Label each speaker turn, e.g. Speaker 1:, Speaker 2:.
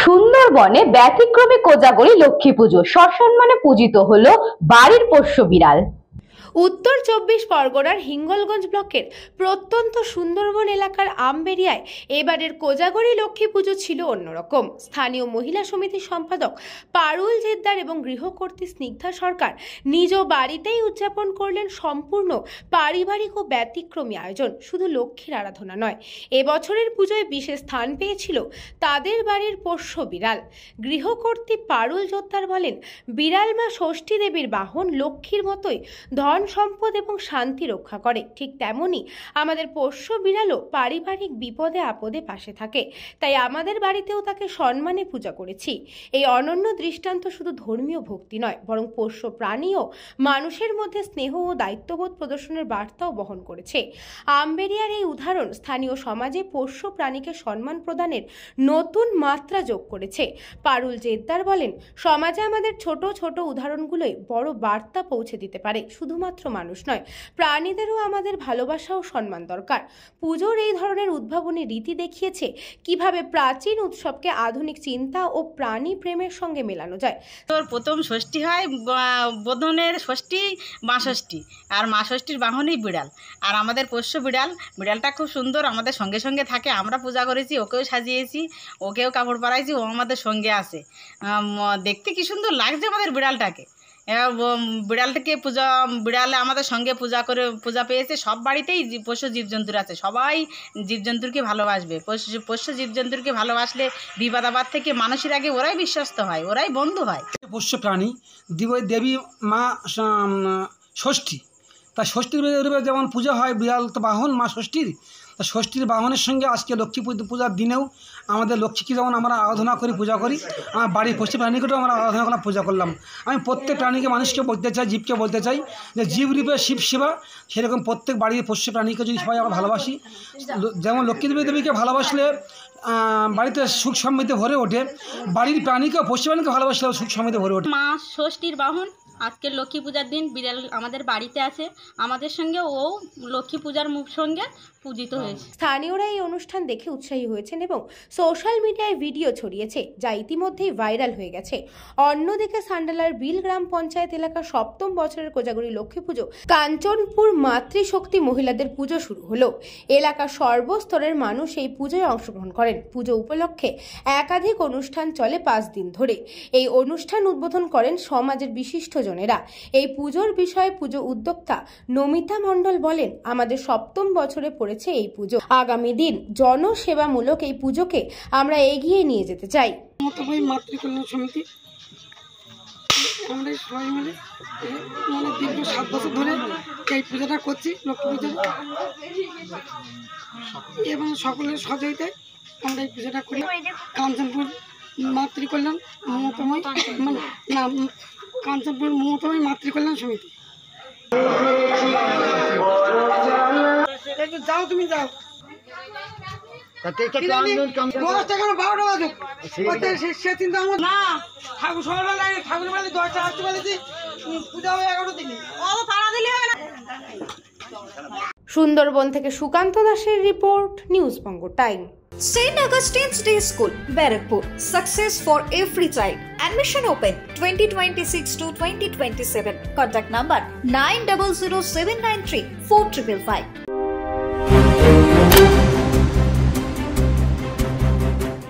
Speaker 1: সুন্দরবনে ব্যতিক্রমী কোজাগরী লক্ষ্মী পুজো সসম্মানে পূজিত হলো বাড়ির পোষ্য বিড়াল।
Speaker 2: উত্তর 24 পরগনার হিঙ্গলগঞ্জ ব্লকের প্রত্যন্ত সুন্দরবন এলাকার আমবেরিয়ায় এবারের কোজাগরী লক্ষ্মী পুজো ছিল অন্যরকম। স্থানীয় মহিলা সমিতির সম্পাদক পারুল জেদ্দার এবং গৃহকর্ত্রী স্নিগ্ধা সরকার নিজ বাড়িতেই উদযাপন করলেন সম্পূর্ণ পারিবারিক ও ব্যতিক্রমী আয়োজন। শুধু লক্ষ্মীর আরাধনা নয়, এবছরের পুজোয় বিশেষ স্থান পেয়েছিল তাদের বাড়ির পোষ্য বিড়াল। গৃহকর্ত্রী পারুল জেদ্দার বলেন, বিড়াল মা ষষ্ঠী দেবীর বাহন, লক্ষ্মীর মতোই ধন সম্পদ এবং শান্তি রক্ষা করে। ঠিক তেমনি আমাদের পোষ্য বিড়ালও পারিবারিক বিপদে আপদে পাশে থাকে, তাই আমাদের বাড়িতেও তাকে সম্মানে পূজা করেছি। এই অনন্য দৃষ্টান্ত শুধু ধর্মীয় ভক্তি নয়, বরং পোষ্য প্রাণীও মানুষের মধ্যে স্নেহ ও দায়িত্ববোধ প্রদর্শনের বার্তাও বহন করেছে। আমবেরিয়ার এই উদাহরণ স্থানীয় সমাজে পোষ্য প্রাণীকে সম্মান প্রদানের নতুন মাত্রা যোগ করেছে। পারুল জেদ্দার বলেন, সমাজে আমাদের ছোট ছোট উদাহরণগুলোই বড় বার্তা পৌঁছে দিতে পারে। শুধুমাত্র মানুষ নয়, প্রাণীদেরও আমাদের ভালোবাসা ও সম্মান দরকার। পুজোর এই ধরনের উদ্ভাবনী রীতি দেখিয়েছে কিভাবে প্রাচীন উৎসবকে আধুনিক চিন্তা ও প্রাণী প্রেমের সঙ্গে মেলানো যায়।
Speaker 3: তোর প্রথম ষষ্ঠী হয়, বোধনের ষষ্ঠী মা ষষ্ঠী, আর মা ষষ্ঠীর বাহনই বিড়াল। আর আমাদের পোষ্য বিড়ালটা খুব সুন্দর, আমাদের সঙ্গে সঙ্গে থাকে। আমরা পূজা করেছি, ওকেও সাজিয়েছি, ওকেও কাপড় পরাইছি, ও আমাদের সঙ্গে আছে। দেখতে কি সুন্দর লাগছে আমাদের বিড়ালটাকে। বিড়ালটাকে বিড়ালে আমাদের সঙ্গে পূজা পেয়েছে। সব বাড়িতেই পোষ্য জীবজন্তুর আছে, সবাই জীবজন্তুকে ভালোবাসবে। পোষ্য জীবজন্তুকে ভালোবাসলে বিপদ আপদ থেকে মানুষের আগে ওরাই বিশ্বস্ত হয়, ওরাই বন্ধু হয়।
Speaker 4: পোষ্য প্রাণী দেবী মা ষষ্ঠী, তা ষষ্ঠীর যেমন পূজা হয়, বিড়াল তো বাহন মা ষষ্ঠীর, তা ষষ্ঠীর বাহনের সঙ্গে আজকে লক্ষ্মী পূজার দিনেও আমাদের লক্ষ্মীকে যেমন আমরা আরাধনা করি, পূজা করি, আমার বাড়ির পোষ্য প্রাণীকেও আমরা আরাধনা করলাম, পূজা করলাম। আমি প্রত্যেক প্রাণীকে, মানুষকে বলতে চাই, জীবকে বলতে চাই যে জীব রূপে শিব সেবা, সেরকম প্রত্যেক বাড়ির পোষ্য প্রাণীকে যদি সবাই আমরা ভালোবাসি, যেমন লক্ষ্মী দেবীকে ভালোবাসলে বাড়িতে সুখ সমৃদ্ধি ভরে ওঠে, বাড়ির প্রাণীকে পোষ্য প্রাণীকে ভালোবাসলে সুখ সমৃদ্ধি ভরে ওঠে।
Speaker 5: মা ষষ্ঠীর বাহন আজকের লক্ষ্মী পূজার দিন বিড়াল আমাদের বাড়িতে আছে, আমাদের সঙ্গে ও লক্ষ্মী পূজার সঙ্গে পূজিত হয়েছে।
Speaker 2: স্থানীয়রা এই অনুষ্ঠান দেখে উৎসাহী হয়েছেন এবং সোশ্যাল মিডিয়ায় ভিডিও ছড়িয়েছে, যা ইতিমধ্যেই ভাইরাল হয়ে গেছে। অন্যদিকে সান্ডালার বিল গ্রাম পঞ্চায়েত এলাকার 7ম বছরের কোজাগরী লক্ষ্মী পুজো কাঞ্চনপুর মাতৃশক্তি মহিলাদের পুজো শুরু হলো। এলাকার সর্বস্তরের মানুষ এই পুজোয় অংশগ্রহণ করেন। পুজো উপলক্ষে একাধিক অনুষ্ঠান চলে 5 দিন ধরে। এই অনুষ্ঠান উদ্বোধন করেন সমাজের বিশিষ্ট জনেরা। এই পুজোর বিষয়ে পুজো উদ্যোক্তা নমিতা মণ্ডল বলেন, আমাদের 7ম বছরে পড়েছে এই পুজো। আগামী দিন জনসেবামূলক এই পুজোকে আমরা এগিয়ে নিয়ে যেতে চাই।
Speaker 6: মাতৃকল্যাণ সমিতি আমরা সবাই মিলে দীর্ঘ 7 বছর ধরে এই পূজাটা করছি, লক্ষ্মী পূজা, এবং সকলের সহযোগিতায় আমরা এই পূজাটা করি। কাঞ্চনপুর মাতৃকল্যাণ মমতাময় কাঞ্চনপুর মমতাময় মাতৃকল্যাণ সমিতি। যাও, তুমি যাও, 12টা বাজুক, সে চিন্তা আমার না। ঠাকুর সকালবেলা ঠাকুর বাড়ি 10টা আসতে বলেছি, পূজা হবে 11টা দিনে, অত তাড়া দিলে হবে না।
Speaker 2: সুন্দরবন থেকে সুকান্ত দাসের report, news Banga time.
Speaker 7: St. Augustine's Day School, Barakpur. Success for every child. Admission open 2026 to 2027. Contact number 900793 4555.